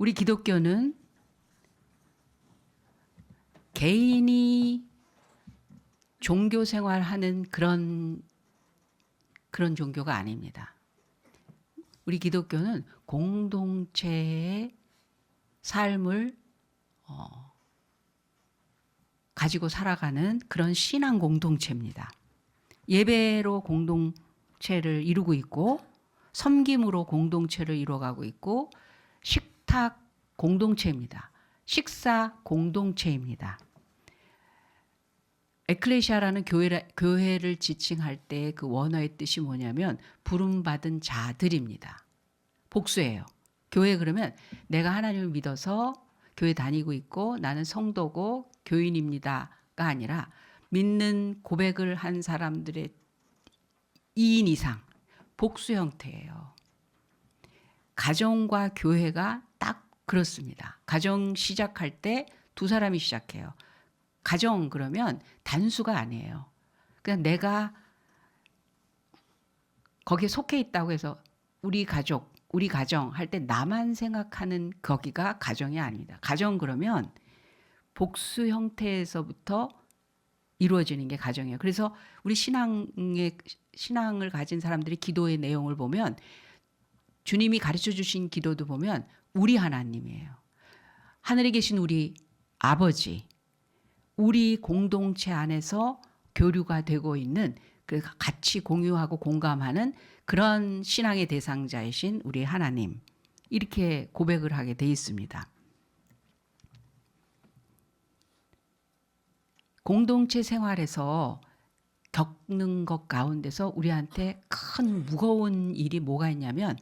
우리 기독교는 개인이 종교 생활하는 그런 종교가 아닙니다. 우리 기독교는 공동체의 삶을 가지고 살아가는 그런 신앙 공동체입니다. 예배로 공동체를 이루고 있고 섬김으로 공동체를 이루어가고 있고 식탁 공동체입니다. 식사 공동체입니다. 에클레시아라는 교회를 지칭할 때 그 원어의 뜻이 뭐냐면 부름받은 자들입니다. 복수예요. 교회 그러면 내가 하나님을 믿어서 교회 다니고 있고 나는 성도고 교인입니다가 아니라 믿는 고백을 한 사람들의 2인 이상 복수 형태예요. 가정과 교회가 딱 그렇습니다. 가정 시작할 때 두 사람이 시작해요. 가정 그러면 단수가 아니에요. 그냥 내가 거기에 속해 있다고 해서 우리 가족, 우리 가정 할 때 나만 생각하는 거기가 가정이 아닙니다. 가정 그러면 복수 형태에서부터 이루어지는 게 가정이에요. 그래서 우리 신앙을 가진 사람들이 기도의 내용을 보면 주님이 가르쳐 주신 기도도 보면 우리 하나님이에요. 하늘에 계신 우리 아버지, 우리 공동체 안에서 교류가 되고 있는 그 같이 공유하고 공감하는 그런 신앙의 대상자이신 우리 하나님, 이렇게 고백을 하게 돼 있습니다. 공동체 생활에서 겪는 것 가운데서 우리한테 큰 무거운 일이 뭐가 있냐면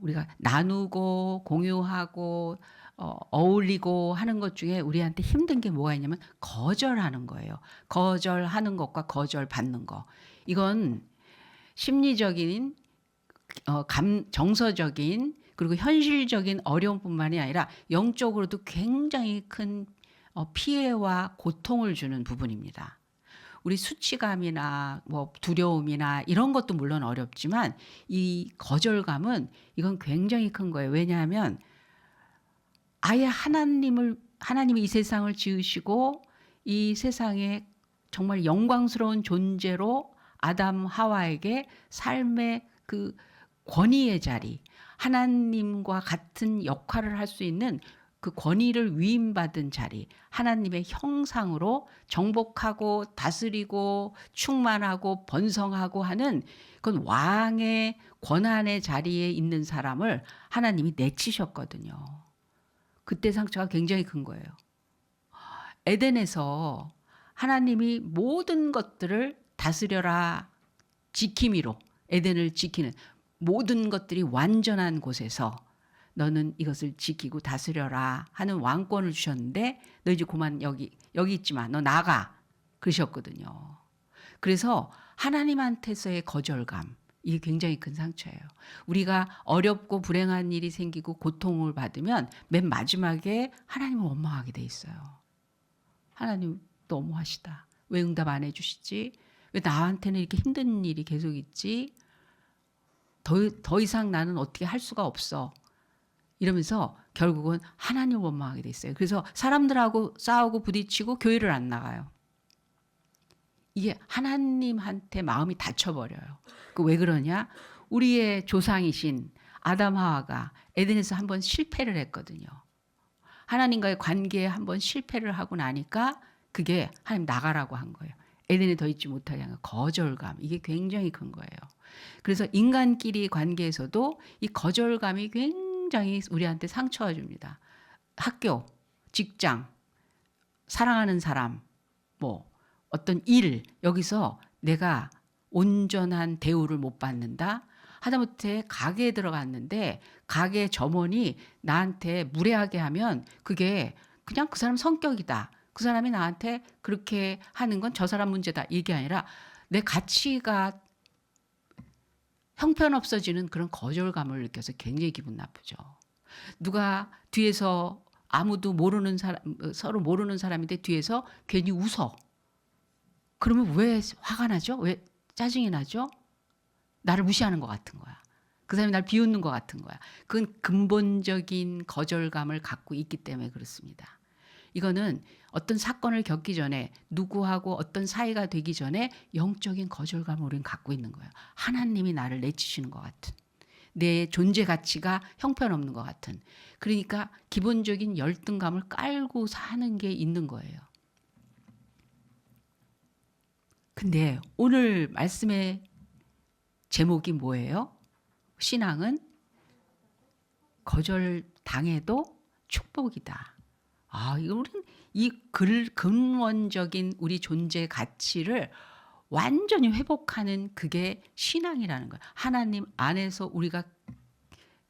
우리가 나누고 공유하고 어울리고 하는 것 중에 우리한테 힘든 게 뭐가 있냐면 거절하는 거예요. 거절하는 것과 거절받는 거. 이건 심리적인 정서적인 그리고 현실적인 어려움뿐만이 아니라 영적으로도 굉장히 큰 피해와 고통을 주는 부분입니다. 우리 수치감이나 뭐 두려움이나 이런 것도 물론 어렵지만 이 거절감은 이건 굉장히 큰 거예요. 왜냐하면 아예 하나님이 이 세상을 지으시고 이 세상에 정말 영광스러운 존재로 아담 하와에게 삶의 그 권위의 자리, 하나님과 같은 역할을 할 수 있는 그 권위를 위임받은 자리, 하나님의 형상으로 정복하고 다스리고 충만하고 번성하고 하는 그건 왕의 권한의 자리에 있는 사람을 하나님이 내치셨거든요. 그때 상처가 굉장히 큰 거예요. 에덴에서 하나님이 모든 것들을 다스려라 지킴이로 에덴을 지키는 모든 것들이 완전한 곳에서 너는 이것을 지키고 다스려라 하는 왕권을 주셨는데 너 이제 그만 여기 있지 마. 너 나가. 그러셨거든요. 그래서 하나님한테서의 거절감, 이게 굉장히 큰 상처예요. 우리가 어렵고 불행한 일이 생기고 고통을 받으면 맨 마지막에 하나님을 원망하게 돼 있어요. 하나님 너무하시다. 왜 응답 안 해주시지? 왜 나한테는 이렇게 힘든 일이 계속 있지? 더 이상 나는 어떻게 할 수가 없어. 이러면서 결국은 하나님을 원망하게 돼 있어요. 그래서 사람들하고 싸우고 부딪히고 교회를 안 나가요. 이게 하나님한테 마음이 닫혀버려요. 그 왜 그러냐? 우리의 조상이신 아담 하와가 에덴에서 한번 실패를 했거든요. 하나님과의 관계에 한번 실패를 하고 나니까 그게 하나님 나가라고 한 거예요. 에덴에 더 있지 못하게 한 거. 거절감. 이게 굉장히 큰 거예요. 그래서 인간끼리 관계에서도 이 거절감이 굉장히 우리한테 상처가 줍니다. 학교, 직장, 사랑하는 사람, 뭐 어떤 일, 여기서 내가 온전한 대우를 못 받는다. 하다못해 가게에 들어갔는데 가게 점원이 나한테 무례하게 하면 그게 그냥 그 사람 성격이다. 그 사람이 나한테 그렇게 하는 건 저 사람 문제다. 이게 아니라 내 가치가 형편없어지는 그런 거절감을 느껴서 굉장히 기분 나쁘죠. 누가 뒤에서 아무도 모르는 사람, 서로 모르는 사람인데 뒤에서 괜히 웃어. 그러면 왜 화가 나죠? 왜 짜증이 나죠? 나를 무시하는 것 같은 거야. 그 사람이 날 비웃는 것 같은 거야. 그건 근본적인 거절감을 갖고 있기 때문에 그렇습니다. 이거는 어떤 사건을 겪기 전에 누구하고 어떤 사이가 되기 전에 영적인 거절감을 우리는 갖고 있는 거예요. 하나님이 나를 내치시는 것 같은. 내 존재 가치가 형편없는 것 같은. 그러니까 기본적인 열등감을 깔고 사는 게 있는 거예요. 근데 오늘 말씀의 제목이 뭐예요? 신앙은 거절당해도 축복이다. 이거 우리는 이 근원적인 우리 존재 가치를 완전히 회복하는 그게 신앙이라는 거예요. 하나님 안에서 우리가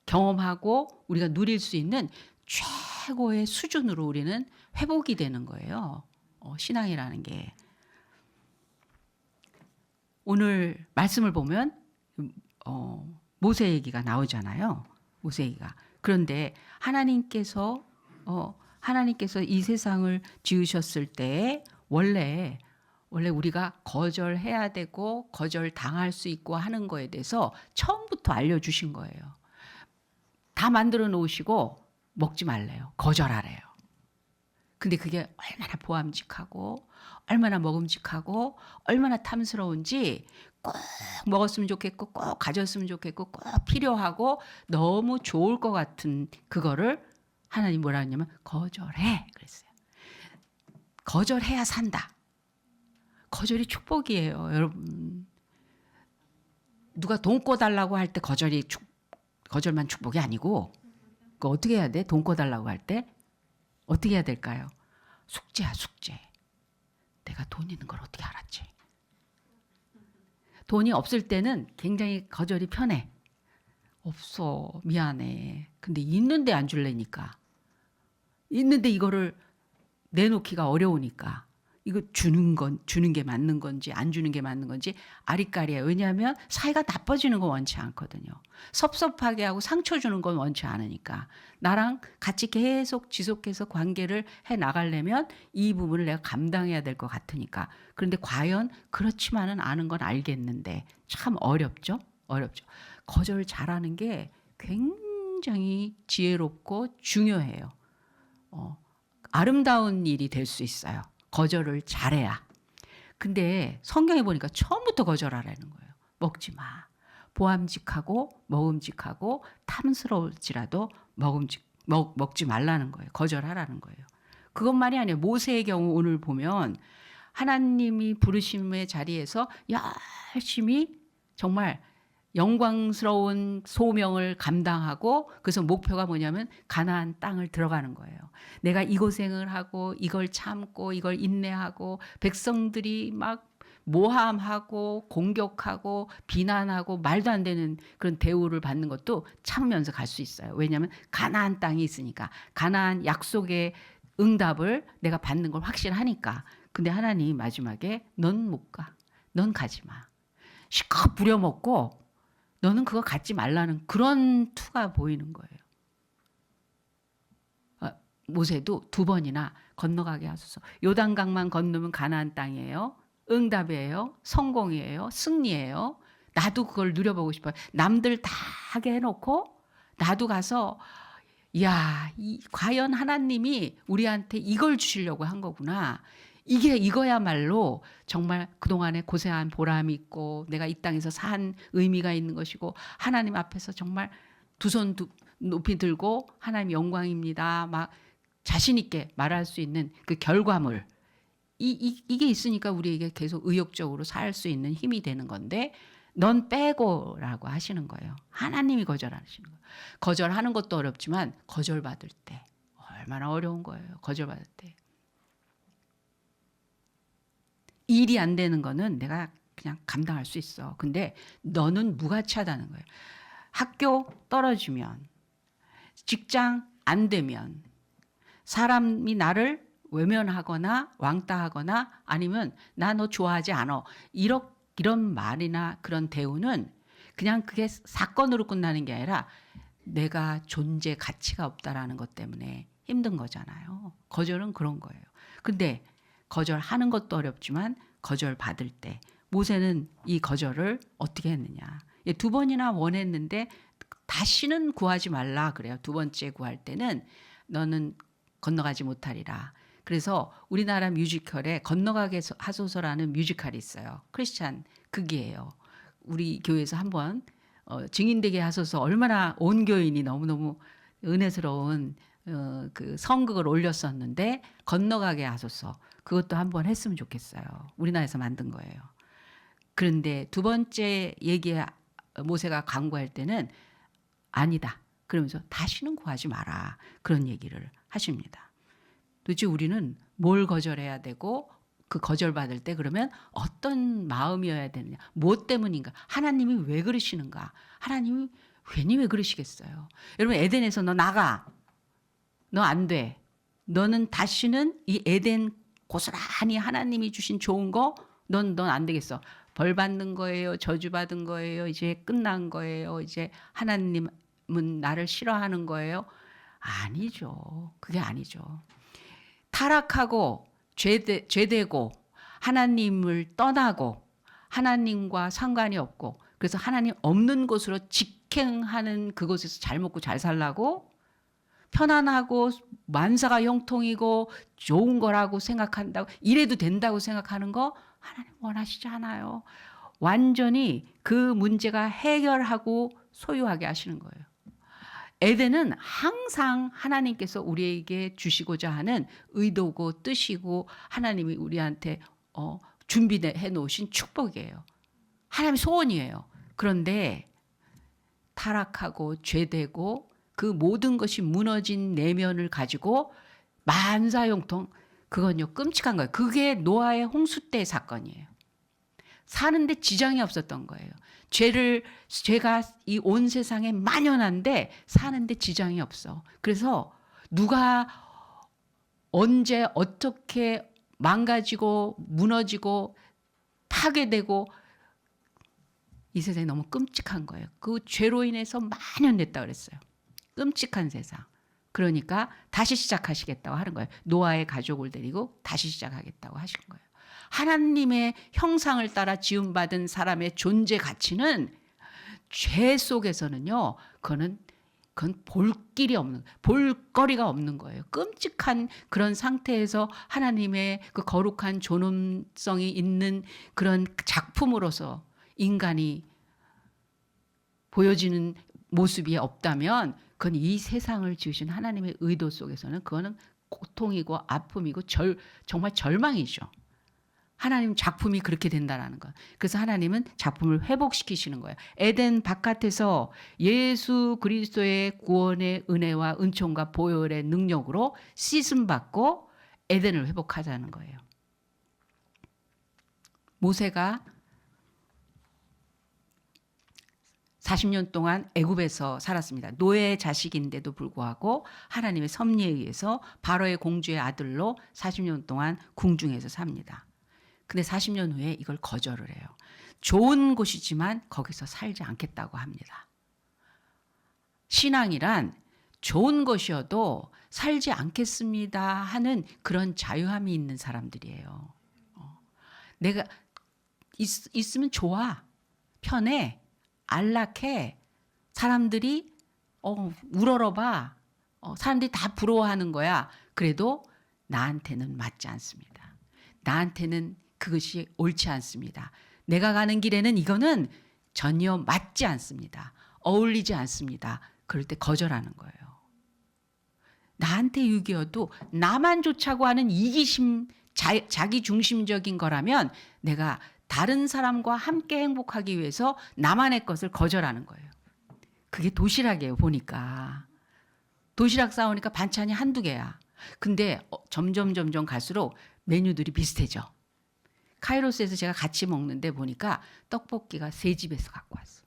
경험하고 우리가 누릴 수 있는 최고의 수준으로 우리는 회복이 되는 거예요. 신앙이라는 게. 오늘 말씀을 보면 모세 얘기가 나오잖아요. 모세 얘기가. 그런데 하나님께서 이 세상을 지으셨을 때 원래 우리가 거절해야 되고 거절당할 수 있고 하는 거에 대해서 처음부터 알려주신 거예요. 다 만들어 놓으시고 먹지 말래요. 거절하래요. 근데 그게 얼마나 보암직하고 얼마나 먹음직하고 얼마나 탐스러운지 꼭 먹었으면 좋겠고 꼭 가졌으면 좋겠고 꼭 필요하고 너무 좋을 것 같은 그거를 하나님 뭐라 하냐면 거절해 그랬어요. 거절해야 산다. 거절이 축복이에요. 여러분. 누가 돈 꿔달라고 할 때 거절만 축복이 아니고 그거 어떻게 해야 돼? 돈 꿔달라고 할 때 어떻게 해야 될까요? 숙제야 숙제. 내가 돈 있는 걸 어떻게 알았지? 돈이 없을 때는 굉장히 거절이 편해. 없어. 미안해. 근데 있는데 안 줄래니까. 있는데 이거를 내놓기가 어려우니까. 이거 주는 게 맞는 건지 안 주는 게 맞는 건지 아리까리해요. 왜냐하면 사이가 나빠지는 건 원치 않거든요. 섭섭하게 하고 상처 주는 건 원치 않으니까. 나랑 같이 계속 지속해서 관계를 해 나가려면 이 부분을 내가 감당해야 될 것 같으니까. 그런데 과연 그렇지만은 않은 건 알겠는데 참 어렵죠? 어렵죠. 거절 잘하는 게 굉장히 지혜롭고 중요해요. 아름다운 일이 될 수 있어요. 거절을 잘해야. 근데 성경에 보니까 처음부터 거절하라는 거예요. 먹지 마. 보암직하고 먹음직하고 탐스러울지라도 먹지 말라는 거예요. 거절하라는 거예요. 그것만이 아니에요. 모세의 경우 오늘 보면 하나님이 부르심의 자리에서 열심히 정말 영광스러운 소명을 감당하고 그래서 목표가 뭐냐면 가나안 땅을 들어가는 거예요. 내가 이 고생을 하고 이걸 참고 이걸 인내하고 백성들이 막 모함하고 공격하고 비난하고 말도 안 되는 그런 대우를 받는 것도 참으면서 갈 수 있어요. 왜냐하면 가나안 땅이 있으니까. 가나안 약속의 응답을 내가 받는 걸 확실하니까. 근데 하나님 마지막에 넌 못 가. 넌 가지 마. 실컷 부려먹고 너는 그거 갖지 말라는 그런 투가 보이는 거예요. 모세도 2번이나 건너가게 하소서. 요단강만 건너면 가나안 땅이에요. 응답이에요. 성공이에요. 승리예요. 나도 그걸 누려보고 싶어요. 남들 다 하게 해놓고 나도 가서 과연 하나님이 우리한테 이걸 주시려고 한 거구나. 이거야말로 정말 그동안에 고생한 보람이 있고 내가 이 땅에서 산 의미가 있는 것이고 하나님 앞에서 정말 두 손 높이 들고 하나님 영광입니다. 막 자신 있게 말할 수 있는 그 결과물. 이게 있으니까 우리에게 계속 의욕적으로 살 수 있는 힘이 되는 건데 넌 빼고라고 하시는 거예요. 하나님이 거절하시는 거예요. 거절하는 것도 어렵지만 거절받을 때 얼마나 어려운 거예요. 거절받을 때. 일이 안 되는 거는 내가 그냥 감당할 수 있어. 근데 너는 무가치하다는 거예요. 학교 떨어지면, 직장 안 되면, 사람이 나를 외면하거나 왕따하거나 아니면 나 너 좋아하지 않아. 이런 말이나 그런 대우는 그냥 그게 사건으로 끝나는 게 아니라 내가 존재 가치가 없다라는 것 때문에 힘든 거잖아요. 거절은 그런 거예요. 근데 거절하는 것도 어렵지만 거절받을 때 모세는 이 거절을 어떻게 했느냐. 2번이나 원했는데 다시는 구하지 말라 그래요. 두 번째 구할 때는 너는 건너가지 못하리라. 그래서 우리나라 뮤지컬에 건너가게 하소서라는 뮤지컬이 있어요. 크리스찬 극이에요. 우리 교회에서 한번 증인되게 하소서, 얼마나 온 교인이 너무너무 은혜스러운 그 성극을 올렸었는데, 건너가게 하소서 그것도 한번 했으면 좋겠어요. 우리나라에서 만든 거예요. 그런데 두 번째 얘기에 모세가 간구할 때는 아니다 그러면서 다시는 구하지 마라 그런 얘기를 하십니다. 도대체 우리는 뭘 거절해야 되고, 그 거절받을 때 그러면 어떤 마음이어야 되느냐, 무엇 때문인가, 하나님이 왜 그러시는가, 하나님이 괜히 왜 그러시겠어요. 여러분, 에덴에서 너 나가, 너 안 돼, 너는 다시는 이 에덴 고스란히 하나님이 주신 좋은 거 넌 안 되겠어, 벌 받는 거예요, 저주 받은 거예요, 이제 끝난 거예요, 이제 하나님은 나를 싫어하는 거예요. 아니죠. 그게 아니죠. 타락하고 죄되고 하나님을 떠나고 하나님과 상관이 없고, 그래서 하나님 없는 곳으로 직행하는 그곳에서 잘 먹고 잘 살라고, 편안하고 만사가 형통이고 좋은 거라고 생각한다고, 이래도 된다고 생각하는 거 하나님 원하시지 않아요. 완전히 그 문제가 해결하고 소유하게 하시는 거예요. 에덴은 항상 하나님께서 우리에게 주시고자 하는 의도고 뜻이고 하나님이 우리한테 준비해 놓으신 축복이에요. 하나님의 소원이에요. 그런데 타락하고 죄되고 그 모든 것이 무너진 내면을 가지고 만사형통, 그건요 끔찍한 거예요. 그게 노아의 홍수 때 사건이에요. 사는데 지장이 없었던 거예요. 죄가 이 온 세상에 만연한데 사는데 지장이 없어. 그래서 누가 언제 어떻게 망가지고 무너지고 파괴되고, 이 세상이 너무 끔찍한 거예요. 그 죄로 인해서 만연됐다 그랬어요. 끔찍한 세상. 그러니까 다시 시작하시겠다고 하는 거예요. 노아의 가족을 데리고 다시 시작하겠다고 하신 거예요. 하나님의 형상을 따라 지음받은 사람의 존재 가치는 죄 속에서는요, 그건 볼 길이 없는, 볼거리가 없는 거예요. 끔찍한 그런 상태에서 하나님의 그 거룩한 존엄성이 있는 그런 작품으로서 인간이 보여지는 모습이 없다면, 그건 이 세상을 지으신 하나님의 의도 속에서는 그거는 고통이고 아픔이고 정말 절망이죠. 하나님 작품이 그렇게 된다라는 것. 그래서 하나님은 작품을 회복시키시는 거예요. 에덴 바깥에서 예수 그리스도의 구원의 은혜와 은총과 보혈의 능력으로 씻음 받고 에덴을 회복하자는 거예요. 모세가 40년 동안 애굽에서 살았습니다. 노예의 자식인데도 불구하고 하나님의 섭리에 의해서 바로의 공주의 아들로 40년 동안 궁중에서 삽니다. 근데 40년 후에 이걸 거절을 해요. 좋은 곳이지만 거기서 살지 않겠다고 합니다. 신앙이란 좋은 것이어도 살지 않겠습니다 하는 그런 자유함이 있는 사람들이에요. 내가 있으면 좋아, 편해, 안락해, 사람들이 우러러봐, 사람들이 다 부러워하는 거야. 그래도 나한테는 맞지 않습니다. 나한테는 그것이 옳지 않습니다. 내가 가는 길에는 이거는 전혀 맞지 않습니다. 어울리지 않습니다. 그럴 때 거절하는 거예요. 나한테 유기여도 나만 좋자고 하는 이기심, 자기 중심적인 거라면 내가 다른 사람과 함께 행복하기 위해서 나만의 것을 거절하는 거예요. 그게 도시락이에요. 보니까 도시락 싸우니까 반찬이 한두 개야. 근데 점점 갈수록 메뉴들이 비슷해져. 카이로스에서 제가 같이 먹는데 보니까 떡볶이가 3집에서 갖고 왔어.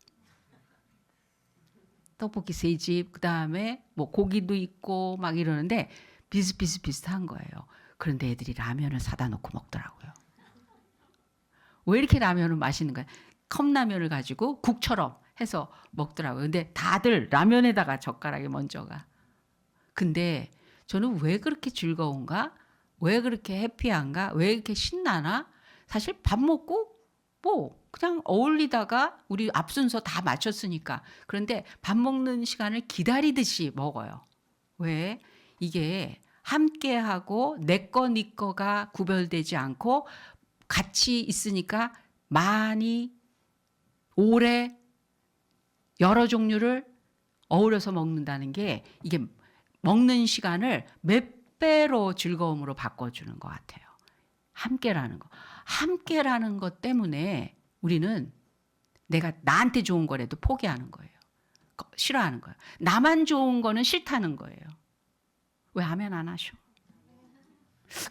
떡볶이 3집, 그다음에 뭐 고기도 있고 막 이러는데 비슷한 거예요. 그런데 애들이 라면을 사다 놓고 먹더라고요. 왜 이렇게 라면을 맛있는 거야? 컵라면을 가지고 국처럼 해서 먹더라고요. 근데 다들 라면에다가 젓가락이 먼저 가. 근데 저는 왜 그렇게 즐거운가? 왜 그렇게 해피한가? 왜 이렇게 신나나? 사실 밥 먹고 뭐 그냥 어울리다가 우리 앞순서 다 맞췄으니까. 그런데 밥 먹는 시간을 기다리듯이 먹어요. 왜? 이게 함께하고 내 거, 네 거가 구별되지 않고 같이 있으니까 많이 오래 여러 종류를 어우러서 먹는다는 게 이게 먹는 시간을 몇 배로 즐거움으로 바꿔주는 것 같아요. 함께라는 거. 함께라는 것 때문에 우리는 내가 나한테 좋은 거라도 포기하는 거예요. 싫어하는 거예요. 나만 좋은 거는 싫다는 거예요. 왜 아멘 안 하셔?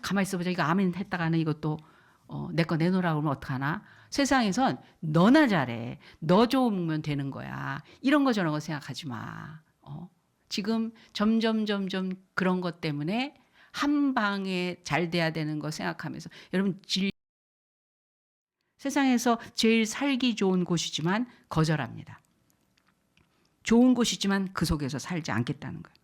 가만히 있어보자. 이거 아멘 했다가는 이것도 내 거 내놓으라고 그러면 어떡하나? 세상에선 너나 잘해. 너 좋으면 되는 거야. 이런 거 저런 거 생각하지 마. 지금 점점 그런 것 때문에 한 방에 잘 돼야 되는 거 생각하면서 여러분 세상에서 제일 살기 좋은 곳이지만 거절합니다. 좋은 곳이지만 그 속에서 살지 않겠다는 거예요.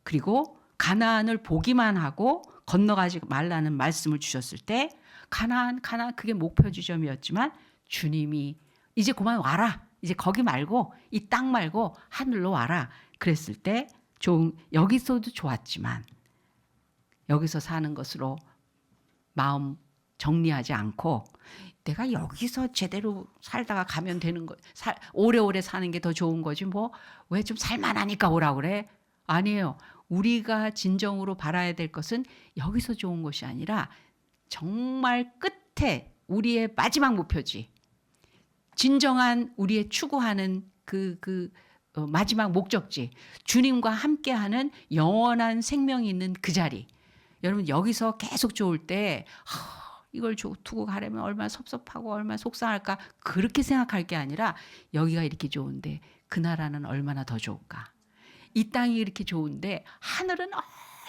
그리고 가나안을 보기만 하고 건너가지 말라는 말씀을 주셨을 때 가나안 그게 목표 지점이었지만 주님이 이제 그만 와라. 이제 거기 말고 이 땅 말고 하늘로 와라. 그랬을 때 여기서도 좋았지만 여기서 사는 것으로 마음 정리하지 않고 내가 여기서 제대로 살다가 가면 되는 거 오래오래 사는 게 더 좋은 거지 뭐 왜 좀 살만하니까 오라고 그래? 아니에요. 우리가 진정으로 바라야 될 것은 여기서 좋은 것이 아니라 정말 끝에 우리의 마지막 목표지. 진정한 우리의 추구하는 마지막 목적지. 주님과 함께하는 영원한 생명이 있는 그 자리. 여러분 여기서 계속 좋을 때 이걸 두고 가려면 얼마나 섭섭하고 얼마나 속상할까 그렇게 생각할 게 아니라 여기가 이렇게 좋은데 그 나라는 얼마나 더 좋을까. 이 땅이 이렇게 좋은데 하늘은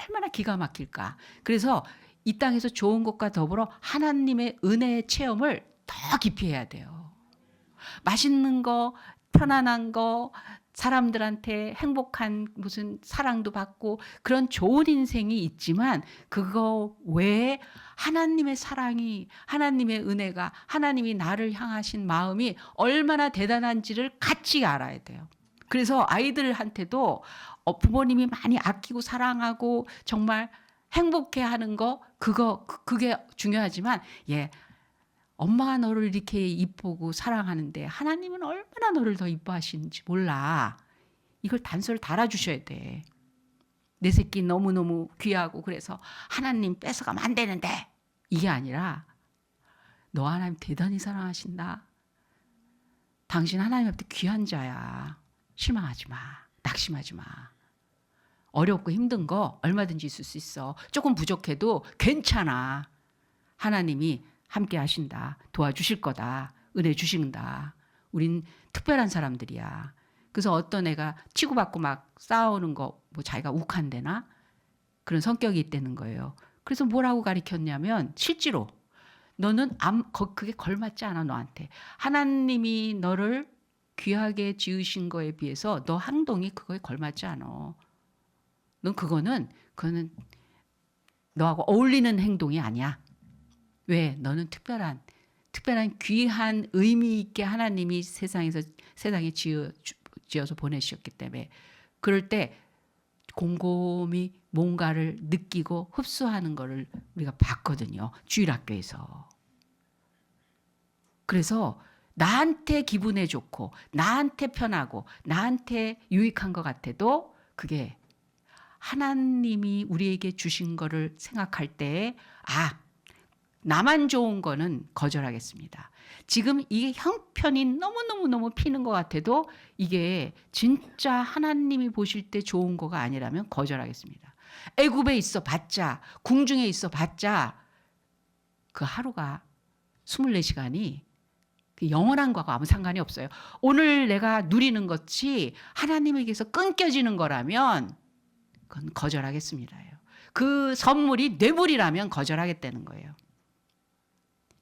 얼마나 기가 막힐까. 그래서 이 땅에서 좋은 것과 더불어 하나님의 은혜의 체험을 더 깊이 해야 돼요. 맛있는 거, 편안한 거, 사람들한테 행복한 무슨 사랑도 받고 그런 좋은 인생이 있지만 그거 외에 하나님의 사랑이, 하나님의 은혜가, 하나님이 나를 향하신 마음이 얼마나 대단한지를 같이 알아야 돼요. 그래서 아이들한테도 부모님이 많이 아끼고 사랑하고 정말 행복해하는 거 그게 중요하지만 엄마가 너를 이렇게 이쁘고 사랑하는데 하나님은 얼마나 너를 더 이뻐하시는지 몰라. 이걸 단서를 달아주셔야 돼. 내 새끼 너무너무 귀하고 그래서 하나님 뺏어가면 안 되는데 이게 아니라 너 하나님 대단히 사랑하신다. 당신 하나님 앞에 귀한 자야. 실망하지 마. 낙심하지 마. 어렵고 힘든 거 얼마든지 있을 수 있어. 조금 부족해도 괜찮아. 하나님이 함께 하신다. 도와주실 거다. 은혜 주신다. 우린 특별한 사람들이야. 그래서 어떤 애가 치고받고 막 싸우는 거 뭐 자기가 욱한대나 그런 성격이 있다는 거예요. 그래서 뭐라고 가르쳤냐면 실제로 너는 그게 걸맞지 않아 너한테. 하나님이 너를 귀하게 지으신 거에 비해서 너 행동이 그거에 걸맞지 않아. 넌 그거는 너하고 어울리는 행동이 아니야. 왜? 너는 특별한 귀한 의미 있게 하나님이 세상에 지어서 보내셨기 때문에 그럴 때 곰곰이 뭔가를 느끼고 흡수하는 거를 우리가 봤거든요. 주일학교에서. 그래서 나한테 기분에 좋고 나한테 편하고 나한테 유익한 것 같아도 그게 하나님이 우리에게 주신 거를 생각할 때 나만 좋은 거는 거절하겠습니다. 지금 이게 형편이 너무너무 피는 것 같아도 이게 진짜 하나님이 보실 때 좋은 거가 아니라면 거절하겠습니다. 애굽에 있어 봤자 궁중에 있어 봤자 그 하루가 24시간이 영원한 거하고 아무 상관이 없어요. 오늘 내가 누리는 것이 하나님에게서 끊겨지는 거라면 그건 거절하겠습니다. 그 선물이 뇌물이라면 거절하겠다는 거예요.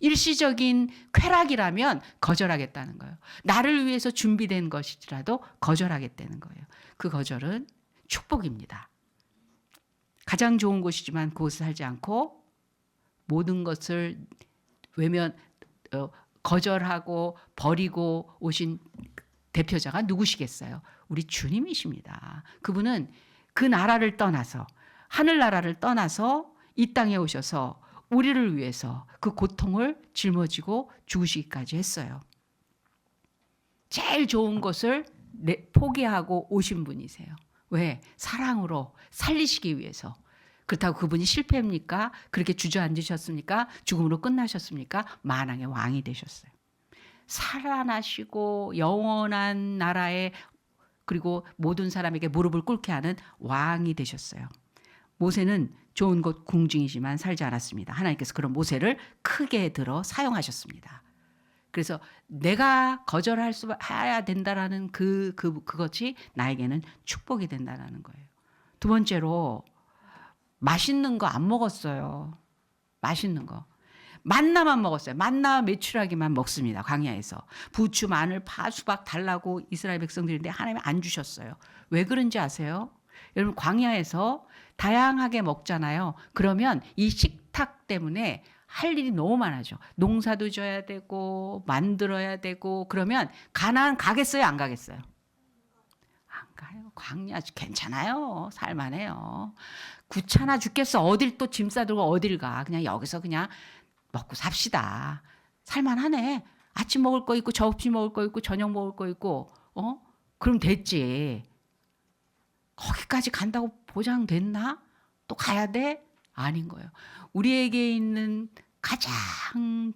일시적인 쾌락이라면 거절하겠다는 거예요. 나를 위해서 준비된 것이라도 거절하겠다는 거예요. 그 거절은 축복입니다. 가장 좋은 곳이지만 그곳에 살지 않고 모든 것을 거절하고 버리고 오신 대표자가 누구시겠어요? 우리 주님이십니다. 그분은 그 나라를 떠나서 하늘나라를 떠나서 이 땅에 오셔서 우리를 위해서 그 고통을 짊어지고 죽으시기까지 했어요. 제일 좋은 것을 포기하고 오신 분이세요. 왜? 사랑으로 살리시기 위해서. 그렇다고 그분이 실패입니까? 그렇게 주저앉으셨습니까? 죽음으로 끝나셨습니까? 만왕의 왕이 되셨어요. 살아나시고 영원한 나라에 그리고 모든 사람에게 무릎을 꿇게 하는 왕이 되셨어요. 모세는 좋은 곳 궁중이지만 살지 않았습니다. 하나님께서 그런 모세를 크게 들어 사용하셨습니다. 그래서 내가 거절할 수 해야 된다라는 그것이 나에게는 축복이 된다라는 거예요. 두 번째로 맛있는 거 안 먹었어요. 맛있는 거. 만나만 먹었어요. 만나 메추라기만 먹습니다. 광야에서. 부추, 마늘, 파, 수박 달라고 이스라엘 백성들인데 하나님이 안 주셨어요. 왜 그런지 아세요? 여러분 광야에서 다양하게 먹잖아요. 그러면 이 식탁 때문에 할 일이 너무 많아져. 농사도 져야 되고 만들어야 되고 그러면 가나안 가겠어요? 안 가겠어요? 안 가요. 광야 괜찮아요. 살만해요. 귀찮아 죽겠어. 어딜 또 짐 싸들고 어딜 가. 그냥 여기서 그냥 먹고 삽시다. 살만하네. 아침 먹을 거 있고 점심 먹을 거 있고 저녁 먹을 거 있고 그럼 됐지. 거기까지 간다고 보장됐나? 또 가야 돼? 아닌 거예요. 우리에게 있는 가장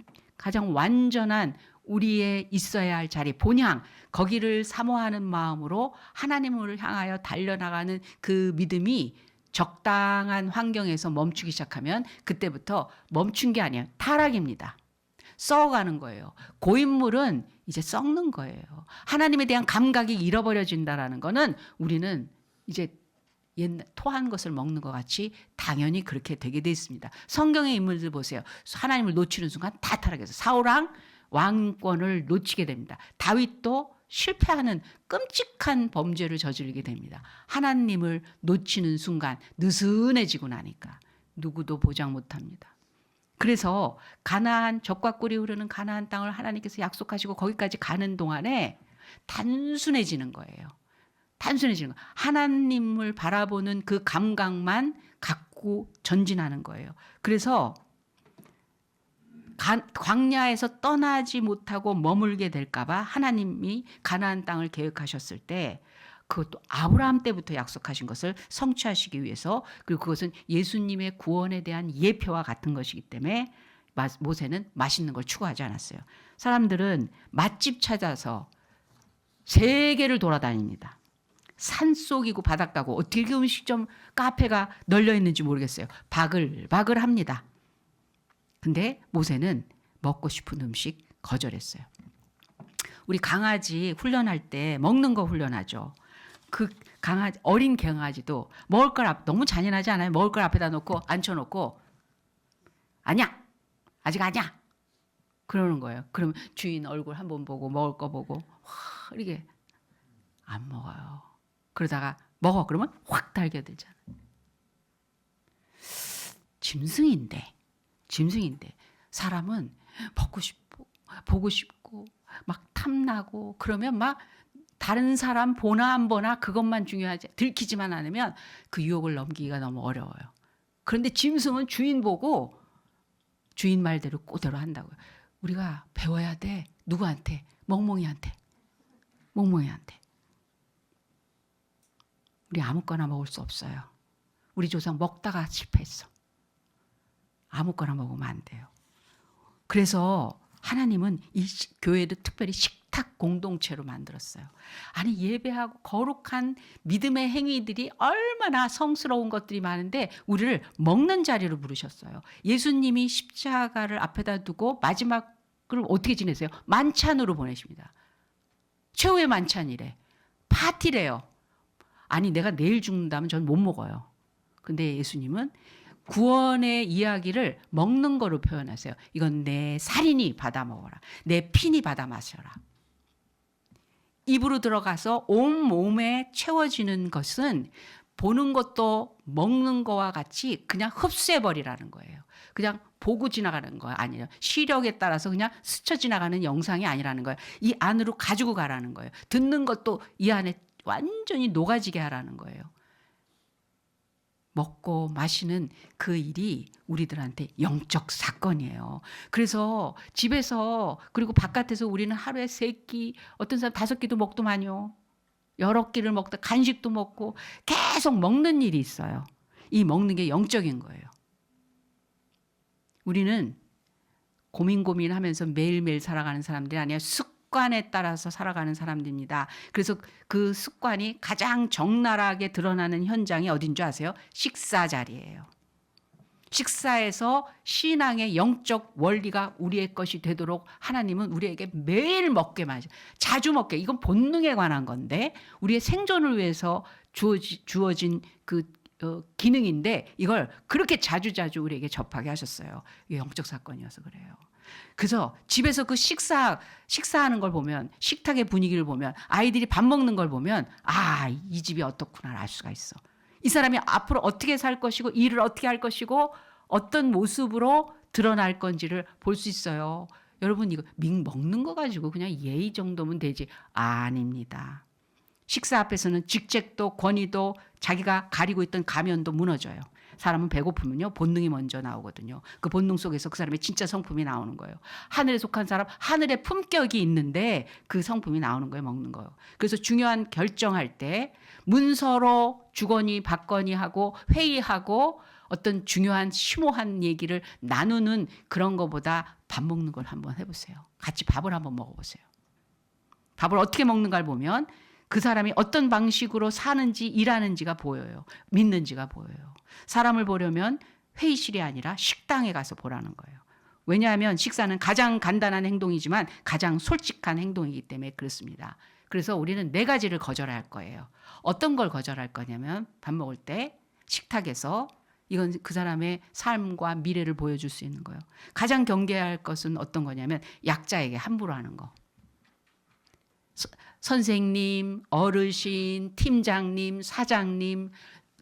완전한 우리의 있어야 할 자리, 본향, 거기를 사모하는 마음으로 하나님을 향하여 달려나가는 그 믿음이 적당한 환경에서 멈추기 시작하면 그때부터 멈춘 게 아니에요. 타락입니다. 썩어가는 거예요. 고인물은 이제 썩는 거예요. 하나님에 대한 감각이 잃어버려진다라는 거는 우리는 이제 옛날 토한 것을 먹는 것 같이 당연히 그렇게 되게 돼 있습니다. 성경의 인물들 보세요. 하나님을 놓치는 순간 다 타락해서 사울왕 왕권을 놓치게 됩니다. 다윗도 실패하는 끔찍한 범죄를 저지르게 됩니다. 하나님을 놓치는 순간 느슨해지고 나니까 누구도 보장 못합니다. 그래서 가나안 젖과 꿀이 흐르는 가나안 땅을 하나님께서 약속하시고 거기까지 가는 동안에 단순해지는 거예요. 단순해지는 거. 하나님을 바라보는 그 감각만 갖고 전진하는 거예요. 그래서 광야에서 떠나지 못하고 머물게 될까봐 하나님이 가나안 땅을 계획하셨을 때 그것도 아브라함 때부터 약속하신 것을 성취하시기 위해서 그리고 그것은 예수님의 구원에 대한 예표와 같은 것이기 때문에 모세는 맛있는 걸 추구하지 않았어요. 사람들은 맛집 찾아서 세계를 돌아다닙니다. 산속이고 바닷가고 어떻게 음식점 카페가 널려 있는지 모르겠어요. 바글바글합니다. 근데 모세는 먹고 싶은 음식 거절했어요. 우리 강아지 훈련할 때 먹는 거 훈련하죠. 그 강아지 어린 강아지도 먹을 걸 너무 잔인하지 않아요? 먹을 걸 앞에다 놓고 앉혀놓고 아니야 아직 아니야 그러는 거예요. 그러면 주인 얼굴 한번 보고 먹을 거 보고 이렇게 안 먹어요. 그러다가 먹어 그러면 확 달겨들잖아요. 짐승인데 사람은 먹고 싶고 보고 싶고 막 탐나고 그러면 막 다른 사람 보나 안 보나 그것만 중요하지 들키지만 않으면 그 유혹을 넘기기가 너무 어려워요. 그런데 짐승은 주인 보고 주인 말대로 그대로 한다고요. 우리가 배워야 돼. 누구한테? 멍멍이한테. 우리 아무거나 먹을 수 없어요. 우리 조상 먹다가 실패했어. 아무거나 먹으면 안 돼요. 그래서 하나님은 이 교회를 특별히 식탁 공동체로 만들었어요. 아니 예배하고 거룩한 믿음의 행위들이 얼마나 성스러운 것들이 많은데 우리를 먹는 자리로 부르셨어요. 예수님이 십자가를 앞에다 두고 마지막을 어떻게 지내세요? 만찬으로 보내십니다. 최후의 만찬이래. 파티래요. 아니 내가 내일 죽는다면 전 못 먹어요. 근데 예수님은 구원의 이야기를 먹는 거로 표현하세요. 이건 내 살이니 받아 먹어라. 내 피니 받아 마셔라. 입으로 들어가서 온 몸에 채워지는 것은 보는 것도 먹는 거와 같이 그냥 흡수해 버리라는 거예요. 그냥 보고 지나가는 거 아니에요. 시력에 따라서 그냥 스쳐 지나가는 영상이 아니라는 거예요. 이 안으로 가지고 가라는 거예요. 듣는 것도 이 안에 완전히 녹아지게 하라는 거예요. 먹고 마시는 그 일이 우리들한테 영적 사건이에요. 그래서 집에서 그리고 바깥에서 우리는 하루에 3끼, 어떤 사람 5끼도 먹더만요. 여러 끼를 먹다 간식도 먹고 계속 먹는 일이 있어요. 이 먹는 게 영적인 거예요. 우리는 고민하면서 매일매일 살아가는 사람들이 아니라 습관에 따라서 살아가는 사람들입니다. 그래서 그 습관이 가장 적나라하게 드러나는 현장이 어딘 줄 아세요? 식사 자리예요. 식사에서 신앙의 영적 원리가 우리의 것이 되도록 하나님은 우리에게 매일 먹게 마셔. 자주 먹게. 이건 본능에 관한 건데 우리의 생존을 위해서 주어진 그 기능인데 이걸 그렇게 자주자주 우리에게 접하게 하셨어요. 이게 영적 사건이어서 그래요. 그래서 집에서 그 식사하는 걸 보면, 식탁의 분위기를 보면, 아이들이 밥 먹는 걸 보면 이 집이 어떻구나 알 수가 있어. 이 사람이 앞으로 어떻게 살 것이고 일을 어떻게 할 것이고 어떤 모습으로 드러날 건지를 볼 수 있어요. 여러분 이거 먹는 거 가지고 그냥 예의 정도면 되지. 아닙니다. 식사 앞에서는 직책도 권위도 자기가 가리고 있던 가면도 무너져요. 사람은 배고프면요 본능이 먼저 나오거든요. 그 본능 속에서 그 사람의 진짜 성품이 나오는 거예요. 하늘에 속한 사람 하늘의 품격이 있는데 그 성품이 나오는 거예요. 먹는 거예요. 그래서 중요한 결정할 때 문서로 주거니 받거니 하고 회의하고 어떤 중요한 심오한 얘기를 나누는 그런 거보다 밥 먹는 걸 한번 해보세요. 같이 밥을 한번 먹어보세요. 밥을 어떻게 먹는가를 보면 그 사람이 어떤 방식으로 사는지 일하는지가 보여요. 믿는지가 보여요. 사람을 보려면 회의실이 아니라 식당에 가서 보라는 거예요. 왜냐하면 식사는 가장 간단한 행동이지만 가장 솔직한 행동이기 때문에 그렇습니다. 그래서 우리는 4가지를 거절할 거예요. 어떤 걸 거절할 거냐면 밥 먹을 때 식탁에서 이건 그 사람의 삶과 미래를 보여줄 수 있는 거예요. 가장 경계해야 할 것은 어떤 거냐면 약자에게 함부로 하는 거. 선생님, 어르신, 팀장님, 사장님,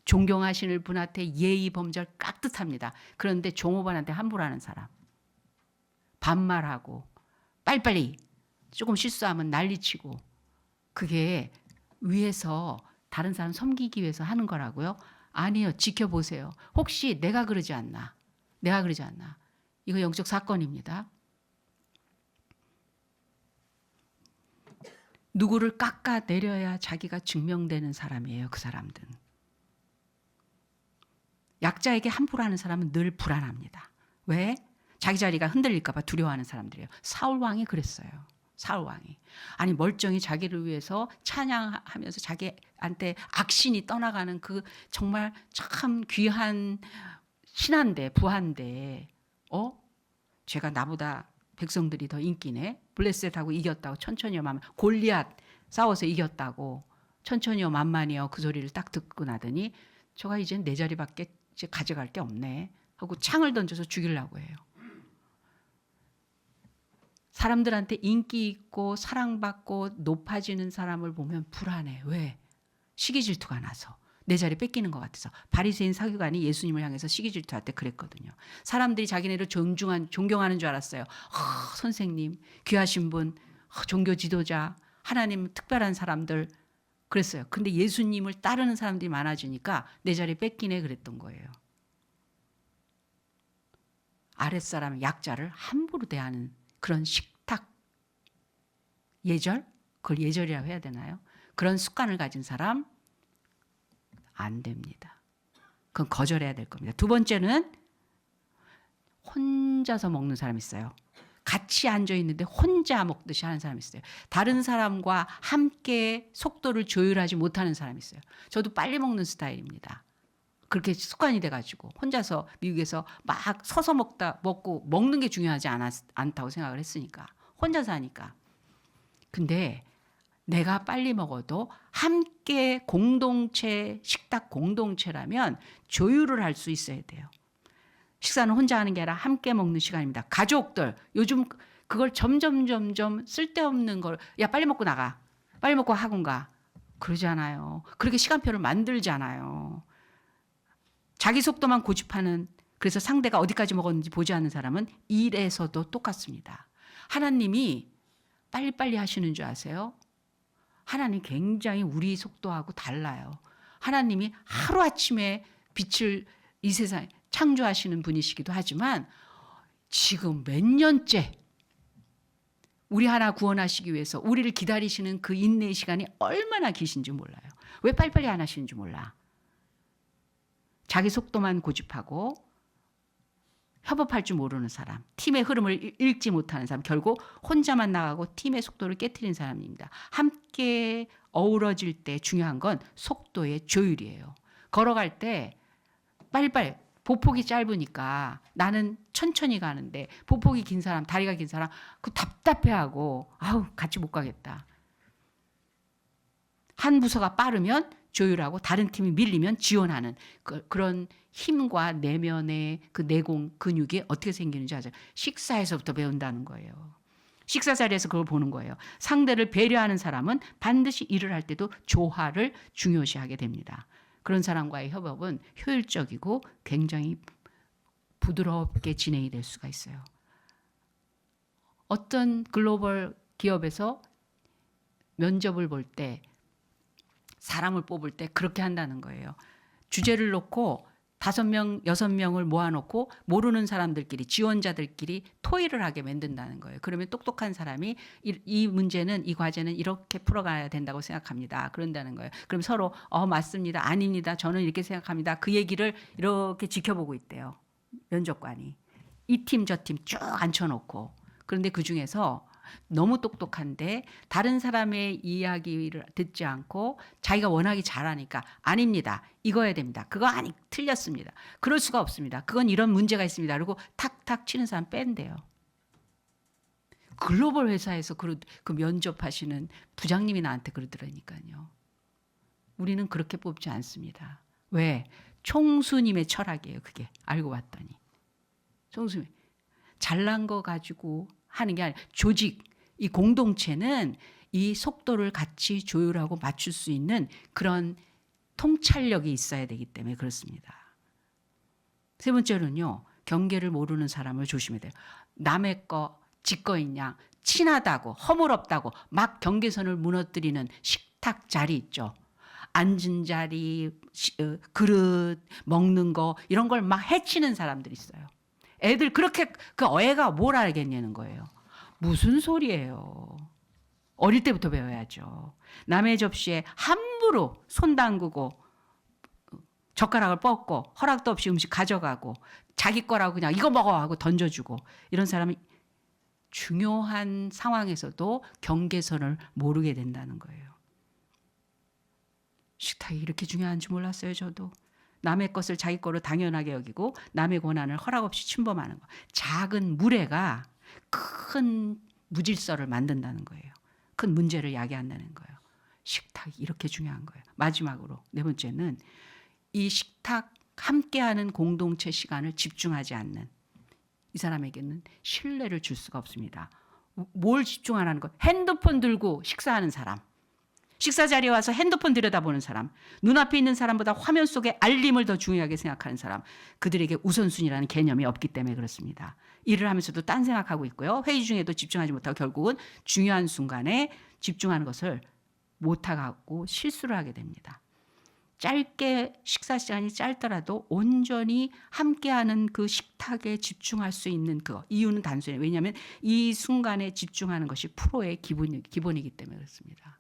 존경하시는 분한테 예의 범절 깍듯합니다. 그런데 종업원한테 함부로 하는 사람. 반말하고 빨리빨리 조금 실수하면 난리치고 그게 위해서 다른 사람 섬기기 위해서 하는 거라고요? 아니요. 지켜보세요. 혹시 내가 그러지 않나? 이거 영적 사건입니다. 누구를 깎아내려야 자기가 증명되는 사람이에요. 그 사람들은. 약자에게 함부로 하는 사람은 늘 불안합니다. 왜? 자기 자리가 흔들릴까 봐 두려워하는 사람들이에요. 사울왕이 그랬어요. 사울왕이. 아니 멀쩡히 자기를 위해서 찬양하면서 자기한테 악신이 떠나가는 그 정말 참 귀한 신한데 부한데 제가 나보다 백성들이 더 인기네. 블레셋하고 이겼다고 천천히요 만만. 골리앗 싸워서 이겼다고 천천히요 만만이요 그 소리를 딱 듣고 나더니 저가 이젠 내 자리밖에 이제 가져갈 게 없네 하고 창을 던져서 죽이려고 해요. 사람들한테 인기 있고 사랑받고 높아지는 사람을 보면 불안해. 왜? 시기 질투가 나서. 내 자리 뺏기는 것 같아서. 바리새인 사기관이 예수님을 향해서 시기 질투할 때 그랬거든요. 사람들이 자기네를 존경하는 줄 알았어요. 선생님, 귀하신 분, 종교 지도자, 하나님 특별한 사람들 그랬어요. 근데 예수님을 따르는 사람들이 많아지니까 내 자리 뺏기네 그랬던 거예요. 아랫사람 약자를 함부로 대하는 그런 식탁 예절? 그걸 예절이라고 해야 되나요? 그런 습관을 가진 사람 안 됩니다. 그건 거절해야 될 겁니다. 2번째는 혼자서 먹는 사람이 있어요. 같이 앉아 있는데 혼자 먹듯이 하는 사람이 있어요. 다른 사람과 함께 속도를 조율하지 못하는 사람이 있어요. 저도 빨리 먹는 스타일입니다. 그렇게 습관이 돼가지고 혼자서 미국에서 막 서서 먹고 먹는 게 중요하지 않다고 생각을 했으니까 혼자서 하니까. 근데 내가 빨리 먹어도 함께 공동체 식탁 공동체라면 조율을 할 수 있어야 돼요. 식사는 혼자 하는 게 아니라 함께 먹는 시간입니다. 가족들 요즘 그걸 점점 쓸데없는 걸 야 빨리 먹고 나가 빨리 먹고 학원 가 그러잖아요. 그렇게 시간표를 만들잖아요. 자기 속도만 고집하는, 그래서 상대가 어디까지 먹었는지 보지 않는 사람은 일에서도 똑같습니다. 하나님이 빨리빨리 하시는 줄 아세요? 하나님 굉장히 우리 속도하고 달라요. 하나님이 하루아침에 빛을 이 세상에 창조하시는 분이시기도 하지만 지금 몇 년째 우리 하나 구원하시기 위해서 우리를 기다리시는 그 인내의 시간이 얼마나 기신지 몰라요. 왜 빨리빨리 안 하시는지 몰라. 자기 속도만 고집하고 협업할 줄 모르는 사람, 팀의 흐름을 읽지 못하는 사람, 결국 혼자만 나가고 팀의 속도를 깨트리는 사람입니다. 함께 어우러질 때 중요한 건 속도의 조율이에요. 걸어갈 때 빨리빨리, 보폭이 짧으니까 나는 천천히 가는데 보폭이 긴 사람, 다리가 긴 사람 그 답답해하고 아우 같이 못 가겠다. 한 부서가 빠르면 조율하고 다른 팀이 밀리면 지원하는 그런 힘과 내면의 그 내공 근육이 어떻게 생기는지 아죠. 식사에서부터 배운다는 거예요. 식사 자리에서 그걸 보는 거예요. 상대를 배려하는 사람은 반드시 일을 할 때도 조화를 중요시하게 됩니다. 그런 사람과의 협업은 효율적이고 굉장히 부드럽게 진행이 될 수가 있어요. 어떤 글로벌 기업에서 면접을 볼 때 사람을 뽑을 때 그렇게 한다는 거예요. 주제를 놓고 5명, 6명을 모아놓고 모르는 사람들끼리, 지원자들끼리 토의를 하게 만든다는 거예요. 그러면 똑똑한 사람이 이 문제는, 이 과제는 이렇게 풀어가야 된다고 생각합니다. 그런다는 거예요. 그럼 서로 맞습니다. 아닙니다. 저는 이렇게 생각합니다. 그 얘기를 이렇게 지켜보고 있대요. 면접관이. 이 팀, 저 팀 쭉 앉혀놓고. 그런데 그중에서 너무 똑똑한데 다른 사람의 이야기를 듣지 않고 자기가 워낙에 잘하니까 아닙니다. 이거 해야 됩니다. 그거 아니 틀렸습니다. 그럴 수가 없습니다. 그건 이런 문제가 있습니다. 그리고 탁탁 치는 사람 뺀대요. 글로벌 회사에서 그 면접하시는 부장님이 나한테 그러더라니까요. 우리는 그렇게 뽑지 않습니다. 왜? 총수님의 철학이에요. 그게 알고 봤더니. 총수님. 잘난 거 가지고 하는 게 아니라 조직, 이 공동체는 이 속도를 같이 조율하고 맞출 수 있는 그런 통찰력이 있어야 되기 때문에 그렇습니다. 세 번째로는요. 경계를 모르는 사람을 조심해야 돼요. 남의 거, 지거 있냐, 친하다고, 허물없다고 막 경계선을 무너뜨리는 식탁 자리 있죠. 앉은 자리, 그릇, 먹는 거 이런 걸 막 해치는 사람들이 있어요. 애들 그렇게 그 애가 뭘 알겠냐는 거예요. 무슨 소리예요. 어릴 때부터 배워야죠. 남의 접시에 함부로 손 담그고 젓가락을 뻗고 허락도 없이 음식 가져가고 자기 거라고 그냥 이거 먹어 하고 던져주고 이런 사람이 중요한 상황에서도 경계선을 모르게 된다는 거예요. 식탁이 이렇게 중요한지 몰랐어요. 저도. 남의 것을 자기 거로 당연하게 여기고 남의 권한을 허락 없이 침범하는 거. 작은 무례가 큰 무질서를 만든다는 거예요. 큰 문제를 야기한다는 거예요. 식탁이 이렇게 중요한 거예요. 마지막으로 네 번째는 이 식탁 함께하는 공동체 시간을 집중하지 않는 이 사람에게는 신뢰를 줄 수가 없습니다. 뭘 집중 안 하는 거예요? 핸드폰 들고 식사하는 사람. 식사 자리에 와서 핸드폰 들여다보는 사람, 눈앞에 있는 사람보다 화면 속의 알림을 더 중요하게 생각하는 사람, 그들에게 우선순위라는 개념이 없기 때문에 그렇습니다. 일을 하면서도 딴 생각하고 있고요. 회의 중에도 집중하지 못하고 결국은 중요한 순간에 집중하는 것을 못하고 실수를 하게 됩니다. 짧게 식사 시간이 짧더라도 온전히 함께하는 그 식탁에 집중할 수 있는 그거. 이유는 단순해요. 왜냐하면 이 순간에 집중하는 것이 프로의 기본이기 때문에 그렇습니다.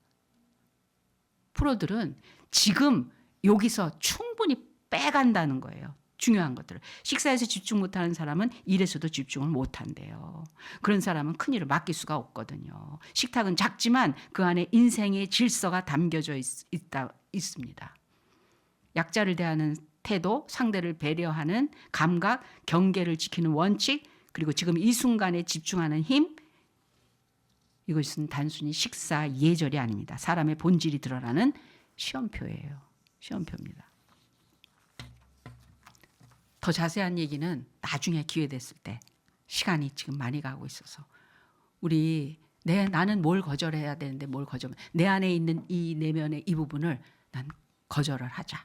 프로들은 지금 여기서 충분히 빼간다는 거예요. 중요한 것들을. 식사에서 집중 못하는 사람은 일에서도 집중을 못한대요. 그런 사람은 큰일을 맡길 수가 없거든요. 식탁은 작지만 그 안에 인생의 질서가 담겨져 있습니다. 약자를 대하는 태도, 상대를 배려하는 감각, 경계를 지키는 원칙, 그리고 지금 이 순간에 집중하는 힘, 이것은 단순히 식사 예절이 아닙니다. 사람의 본질이 드러나는 시험표예요. 시험표입니다. 더 자세한 얘기는 나중에 기회 됐을 때 시간이 지금 많이 가고 있어서 우리 나는 뭘 거절해야 되는데 뭘 거절? 내 안에 있는 이 내면의 이 부분을 난 거절을 하자.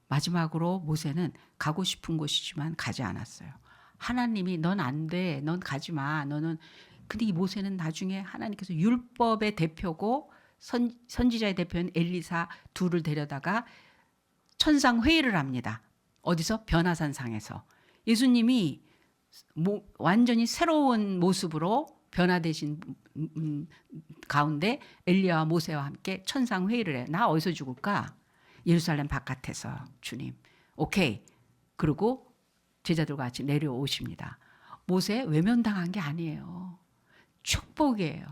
마지막으로 모세는 가고 싶은 곳이지만 가지 않았어요. 하나님이 넌 안 돼. 넌 가지 마. 너는 근데 이 모세는 나중에 하나님께서 율법의 대표고 선지자의 대표인 엘리사 둘을 데려다가 천상 회의를 합니다. 어디서? 변화산상에서. 예수님이 완전히 새로운 모습으로 변화되신 가운데 엘리야와 모세와 함께 천상 회의를 해. 나 어디서 죽을까? 예루살렘 바깥에서. 주님. 오케이. 그리고 제자들과 같이 내려오십니다. 모세 외면당한 게 아니에요. 축복이에요.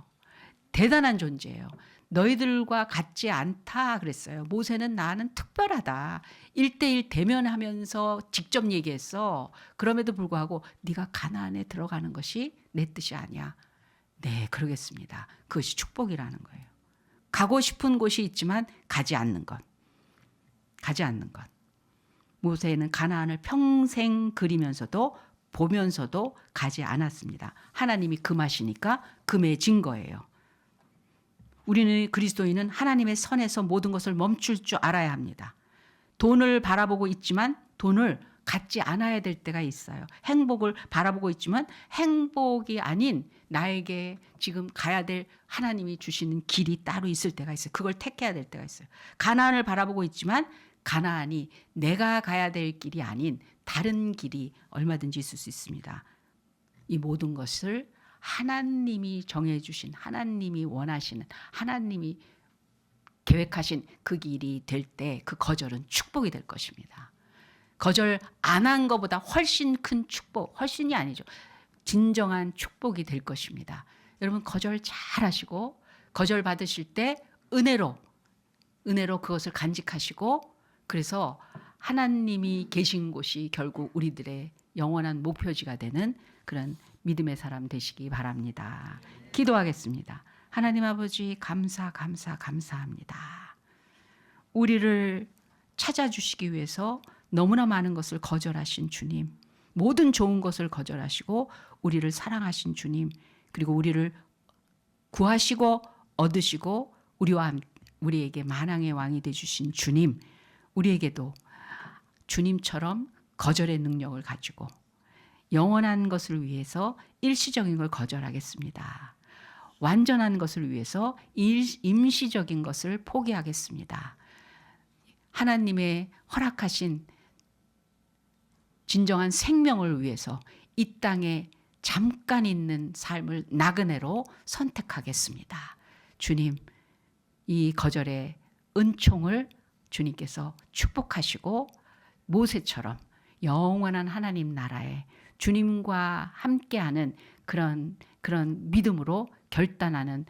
대단한 존재예요. 너희들과 같지 않다 그랬어요. 모세는 나는 특별하다. 1대1 대면하면서 직접 얘기했어. 그럼에도 불구하고 네가 가나안에 들어가는 것이 내 뜻이 아니야. 네, 그러겠습니다. 그것이 축복이라는 거예요. 가고 싶은 곳이 있지만 가지 않는 것. 가지 않는 것. 모세는 가나안을 평생 그리면서도 보면서도 가지 않았습니다. 하나님이 금하시니까 금해진 거예요. 우리는 그리스도인은 하나님의 선에서 모든 것을 멈출 줄 알아야 합니다. 돈을 바라보고 있지만 돈을 갖지 않아야 될 때가 있어요. 행복을 바라보고 있지만 행복이 아닌 나에게 지금 가야 될 하나님이 주시는 길이 따로 있을 때가 있어요. 그걸 택해야 될 때가 있어요. 가나안을 바라보고 있지만 가나안이 내가 가야 될 길이 아닌 다른 길이 얼마든지 있을 수 있습니다. 이 모든 것을 하나님이 정해주신, 하나님이 원하시는, 하나님이 계획하신 그 길이 될 때 그 거절은 축복이 될 것입니다. 거절 안 한 것보다 훨씬 큰 축복, 훨씬이 아니죠. 진정한 축복이 될 것입니다. 여러분 거절 잘 하시고 거절 받으실 때 은혜로 그것을 간직하시고 그래서 하나님이 계신 곳이 결국 우리들의 영원한 목표지가 되는 그런 믿음의 사람 되시기 바랍니다. 기도하겠습니다. 하나님 아버지 감사합니다. 우리를 찾아주시기 위해서 너무나 많은 것을 거절하신 주님, 모든 좋은 것을 거절하시고 우리를 사랑하신 주님, 그리고 우리를 구하시고 얻으시고 우리에게 만왕의 왕이 되주신 주님, 우리에게도 주님처럼 거절의 능력을 가지고 영원한 것을 위해서 일시적인 걸 거절하겠습니다. 완전한 것을 위해서 임시적인 것을 포기하겠습니다. 하나님의 허락하신 진정한 생명을 위해서 이 땅에 잠깐 있는 삶을 나그네로 선택하겠습니다. 주님, 이 거절의 은총을 주님께서 축복하시고 모세처럼 영원한 하나님 나라에 주님과 함께하는 그런 믿음으로 결단하는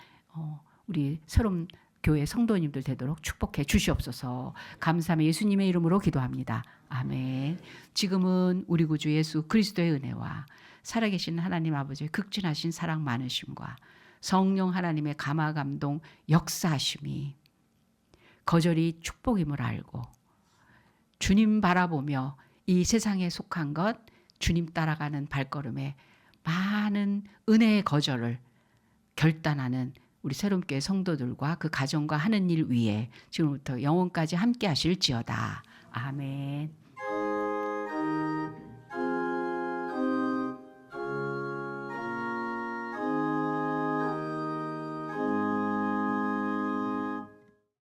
우리 새로운 교회 성도님들 되도록 축복해 주시옵소서. 감사하며 예수님의 이름으로 기도합니다. 아멘. 지금은 우리 구주 예수 그리스도의 은혜와 살아계신 하나님 아버지의 극진하신 사랑 많으심과 성령 하나님의 감화 감동 역사하심이 거절이 축복임을 알고 주님 바라보며 이 세상에 속한 것 주님 따라가는 발걸음에 많은 은혜의 거절을 결단하는 우리 새롬교회 성도들과 그 가정과 하는 일 위에 지금부터 영원까지 함께 하실지어다. 아멘.